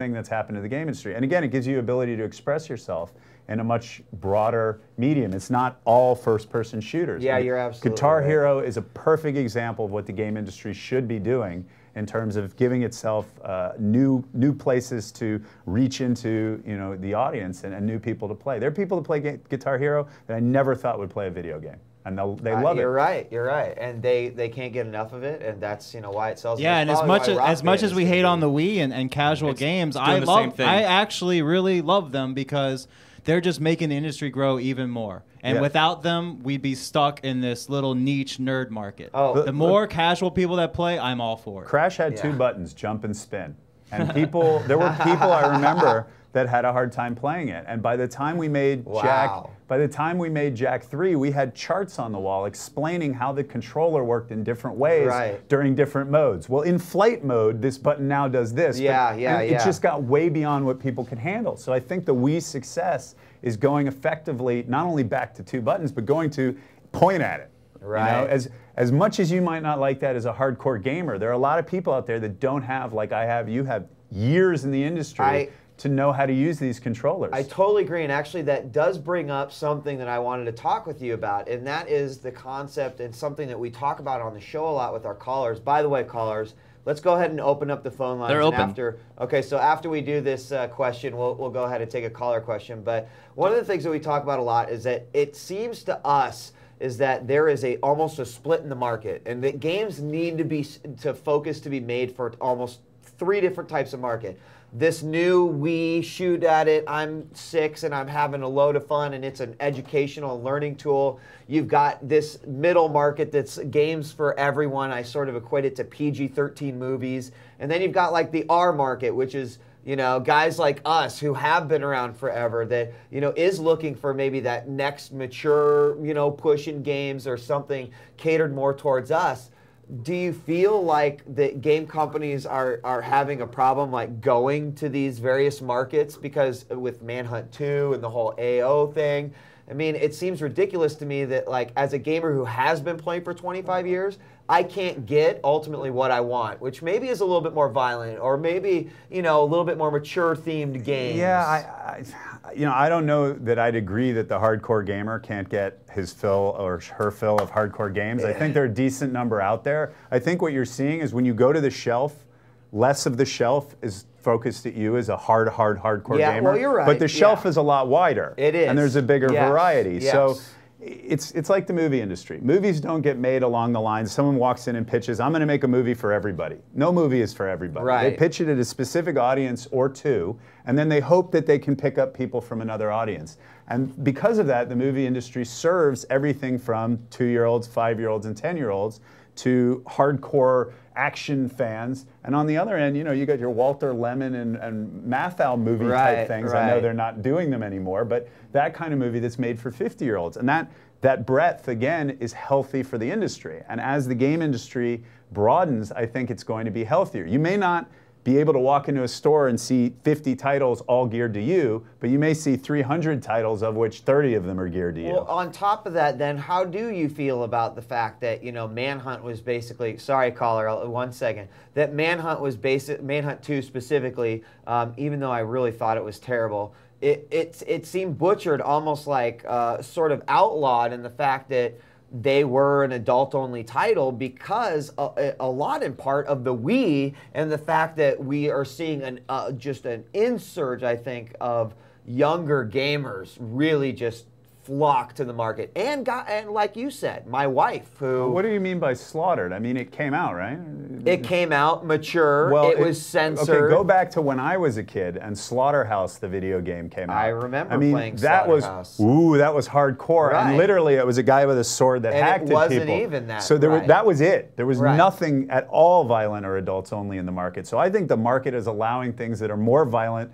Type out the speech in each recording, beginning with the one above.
thing that's happened to the game industry. And again, it gives you ability to express yourself in a much broader medium. It's not all first-person shooters. Yeah, you're absolutely Guitar right. Hero is a perfect example of what the game industry should be doing in terms of giving itself new places to reach into, you know, the audience and new people to play. There are people that play Guitar Hero that I never thought would play a video game. And they love it. You're right. You're right. And they can't get enough of it, and that's, you know, why it sells. Yeah, and as much as we hate on the Wii and casual games, I actually really love them because they're just making the industry grow even more. And without them, we'd be stuck in this little niche nerd market. Oh, the more casual people that play, I'm all for it. Crash had 2 buttons, jump and spin. And there were people I remember that had a hard time playing it. And by the time we made Jak 3, we had charts on the wall explaining how the controller worked in different ways during different modes. Well, in flight mode, this button now does this. It just got way beyond what people could handle. So I think the Wii's success is going effectively not only back to 2 buttons, but going to point at it. Right. You know, as much as you might not like that as a hardcore gamer, there are a lot of people out there that don't have, like I have, you have years in the industry to know how to use these controllers. I totally agree, and actually that does bring up something that I wanted to talk with you about, and that is the concept and something that we talk about on the show a lot with our callers. By the way, callers, let's go ahead and open up the phone lines. They're open. After we do this question, we'll go ahead and take a caller question. But one of the things that we talk about a lot is that it seems to us is that there is almost a split in the market, and that games need to focus to be made for almost 3 different types of market. This new Wii, shoot at it, I'm 6 and I'm having a load of fun and it's an educational learning tool. You've got this middle market that's games for everyone. I sort of equate it to PG-13 movies. And then you've got like the R market, which is, you know, guys like us who have been around forever that, you know, is looking for maybe that next mature, you know, push in games or something catered more towards us. Do you feel like the game companies are having a problem like going to these various markets because with Manhunt 2 and the whole AO thing? I mean, it seems ridiculous to me that, like, as a gamer who has been playing for 25 years, I can't get ultimately what I want, which maybe is a little bit more violent or maybe, you know, a little bit more mature themed games. Yeah, you know, I don't know that I'd agree that the hardcore gamer can't get his fill or her fill of hardcore games. I think there are a decent number out there. I think what you're seeing is when you go to the shelf, less of the shelf is focused at you as a hardcore gamer. Well, you're right. But the shelf is a lot wider. It is. And there's a bigger variety. Yes. So it's like the movie industry. Movies don't get made along the lines. Someone walks in and pitches, I'm going to make a movie for everybody. No movie is for everybody. Right. They pitch it at a specific audience or 2, and then they hope that they can pick up people from another audience. And because of that, the movie industry serves everything from 2-year-olds, 5-year-olds, and 10-year-olds to hardcore action fans. And on the other end, you know, you got your Walter Lemon and Mathau movie type things. I know they're not doing them anymore, but that kind of movie that's made for 50-year-olds. And that breadth, again, is healthy for the industry. And as the game industry broadens, I think it's going to be healthier. You may not be able to walk into a store and see 50 titles all geared to you, but you may see 300 titles of which 30 of them are geared to you. Well, on top of that, then, how do you feel about the fact that, you know, Manhunt was basically, sorry caller, 1 second, that Manhunt was Manhunt 2 specifically, even though I really thought it was terrible, it seemed butchered, almost like sort of outlawed in the fact that they were an adult-only title because a lot in part of the Wii and the fact that we are seeing just an insurge, I think, of younger gamers really just flock to the market. And like you said, my wife, who... What do you mean by slaughtered? I mean, it came out, right? It came out mature. Well, it was censored. Okay, go back to when I was a kid and Slaughterhouse, the video game, came out. I remember playing Slaughterhouse. That was hardcore. Right. And literally, it was a guy with a sword that hacked at people. And it wasn't even that. So that was it. There was nothing at all violent or adults only in the market. So I think the market is allowing things that are more violent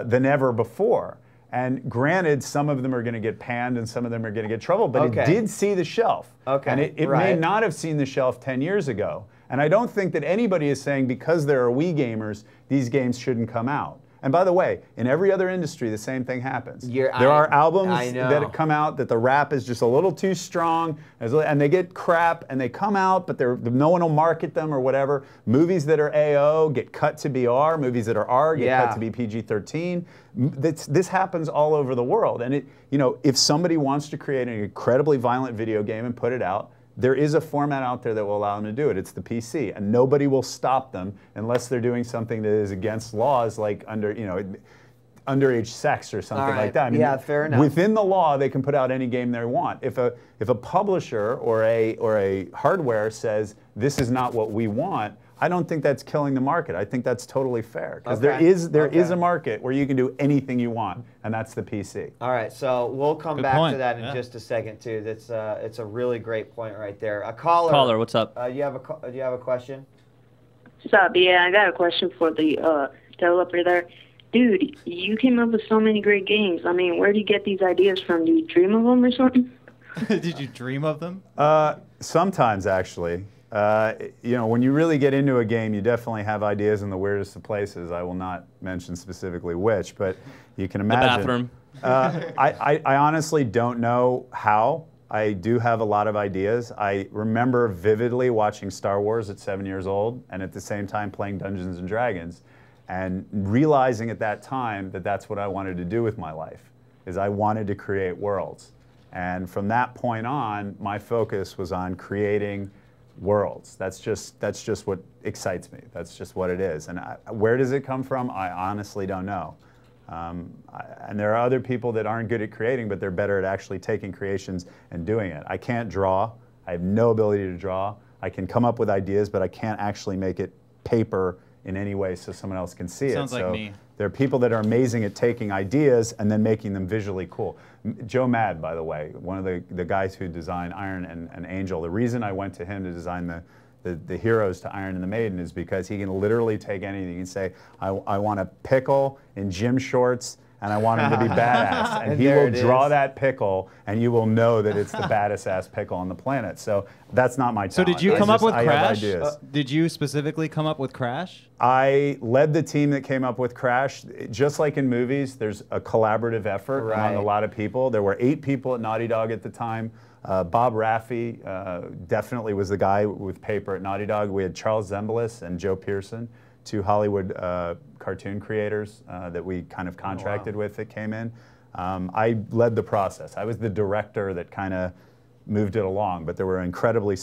than ever before. And granted, some of them are going to get panned and some of them are going to get trouble, but it did see the shelf. And it may not have seen the shelf 10 years ago. And I don't think that anybody is saying because there are Wii gamers, these games shouldn't come out. And by the way, in every other industry, the same thing happens. There I are albums know. that come out that the rap is just a little too strong, and they get crap, and they come out, but no one will market them or whatever. Movies that are AO get cut to be R. Movies that are R get cut to be PG-13. This happens all over the world. And if somebody wants to create an incredibly violent video game and put it out, there is a format out there that will allow them to do it. It's the PC, and nobody will stop them unless they're doing something that is against laws, like underage sex or something like that. I mean, yeah, fair enough. Within the law, they can put out any game they want. If a publisher or a hardware says this is not what we want, I don't think that's killing the market. I think that's totally fair, because there is a market where you can do anything you want, and that's the PC. All right, so we'll come back to that in just a second too. That's it's a really great point right there. A caller. Caller, what's up? Do you have a question? What's up? Yeah, I got a question for the developer there. Dude, you came up with so many great games. I mean, where do you get these ideas from? Do you dream of them or something? Did you dream of them? Sometimes, actually. When you really get into a game, you definitely have ideas in the weirdest of places. I will not mention specifically which, but you can imagine. The bathroom. I honestly don't know how. I do have a lot of ideas. I remember vividly watching Star Wars at 7 years old, and at the same time playing Dungeons and Dragons, and realizing at that time that that's what I wanted to do with my life, is I wanted to create worlds. And from that point on, my focus was on creating worlds. That's just what excites me. That's just what it is. And where does it come from? I honestly don't know. And there are other people that aren't good at creating, but they're better at actually taking creations and doing it. I can't draw. I have no ability to draw. I can come up with ideas, but I can't actually make it paper in any way so someone else can see it. Sounds like me. There are people that are amazing at taking ideas and then making them visually cool. Joe Mad, by the way, one of the guys who designed Iron and Angel, the reason I went to him to design the heroes to Iron and the Maiden is because he can literally take anything and say, I want a pickle in gym shorts, and I want him to be badass. And he will draw that pickle, and you will know that it's the baddest ass pickle on the planet. So that's not my talent. So did you come up with Crash? Did you specifically come up with Crash? I led the team that came up with Crash. Just like in movies, there's a collaborative effort among a lot of people. There were 8 people at Naughty Dog at the time. Bob Raffi definitely was the guy with paper at Naughty Dog. We had Charles Zembelis and Joe Pearson, 2 Hollywood cartoon creators that we kind of contracted with that came in. I led the process. I was the director that kind of moved it along, but there were incredibly,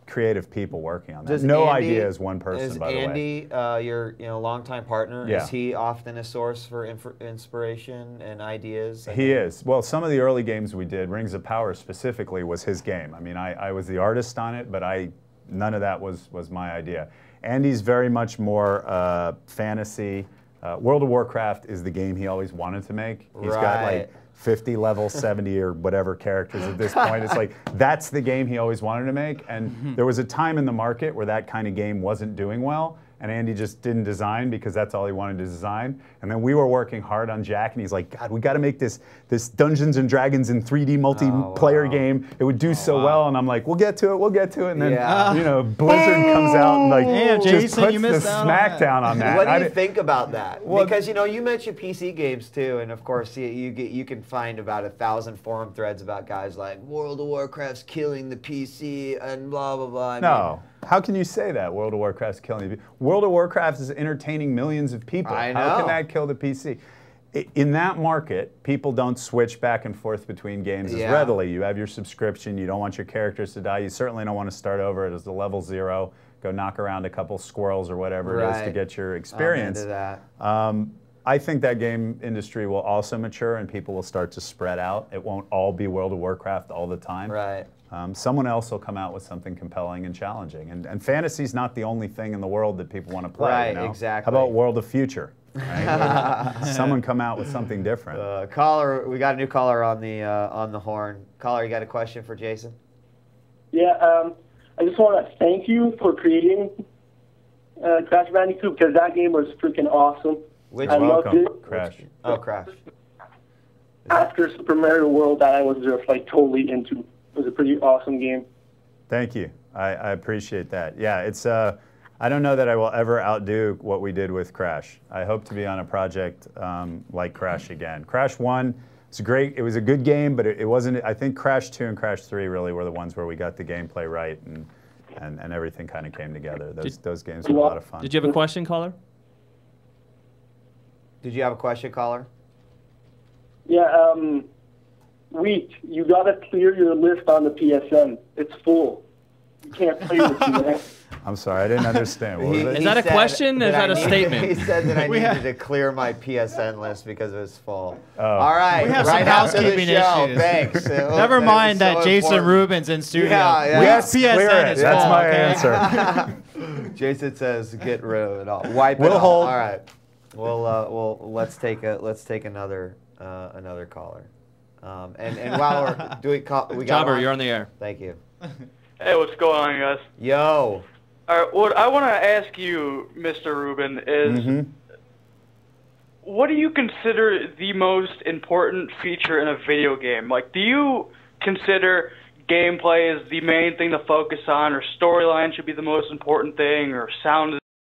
creative people working on that. No idea is one person, by the way. Is Andy your longtime partner? Yeah. Is he often a source for inspiration and ideas? He is. Well, some of the early games we did, Rings of Power specifically, was his game. I mean, I was the artist on it, but none of that was my idea. Andy's very much more fantasy. World of Warcraft is the game he always wanted to make. He's got like 50 level 70 or whatever characters at this point. It's like, that's the game he always wanted to make. And there was a time in the market where that kind of game wasn't doing well, and Andy just didn't design because that's all he wanted to design. And then we were working hard on Jack, and he's like, God, we got to make this Dungeons and Dragons in 3D multiplayer game. It would do so well. And I'm like, we'll get to it. And then, Blizzard comes out and like just puts the smackdown on that. What do you think about that? Well, because you mentioned PC games too, and of course you can find about 1,000 forum threads about guys like World of Warcraft's killing the PC and blah blah blah. No. How can you say that World of Warcraft's killing the PC? World of Warcraft is entertaining millions of people. I know. How can that kill the PC? In that market, people don't switch back and forth between games as readily. You have your subscription. You don't want your characters to die. You certainly don't want to start over as the level 0, go knock around a couple squirrels or whatever it is to get your experience. I'm into that. I think that game industry will also mature and people will start to spread out. It won't all be World of Warcraft all the time. Right. Someone else will come out with something compelling and challenging. And fantasy's not the only thing in the world that people want to play. Right, you know? exactly. How about World of Future? Right? Someone come out with something different. Caller, we got a new caller on the horn. Caller, you got a question for Jason? Yeah, I just want to thank you for creating Crash Bandicoot, because that game was freaking awesome. I loved it. Crash. Oh, Crash. After Super Mario World, that I was just like totally into. It was a pretty awesome game. Thank you. I appreciate that. Yeah, it's I don't know that I will ever outdo what we did with Crash. I hope to be on a project like Crash again. Crash 1, it's great. It was a good game, but it wasn't. I think Crash 2 and Crash 3 really were the ones where we got the gameplay right and everything kind of came together. Those games were a lot of fun. Did you have a question, caller? Did you have a question, caller? Yeah, Wheat, you got to clear your list on the PSN. It's full. You can't play with it. I'm sorry, I didn't understand. What was it? Is that a question or is that a statement? He said that I needed to clear my PSN list because it was full. Oh. All right, We have right some after the housekeeping show. issues. Thanks. Never mind that Jason important. Rubin's in studio. Yeah. Yes, PSN clear it. is That's full, my okay? answer. Jason says, "Get rid of it all. Wipe it We'll all." hold. All right. Well, let's take another caller. And while we're doing, we got Jobber, one? you're on the air. Thank you. Hey, what's going on, guys? Yo. All right, what I want to ask you, Mr. Rubin, is what do you consider the most important feature in a video game? Like, do you consider gameplay is the main thing to focus on, or storyline should be the most important thing, or sound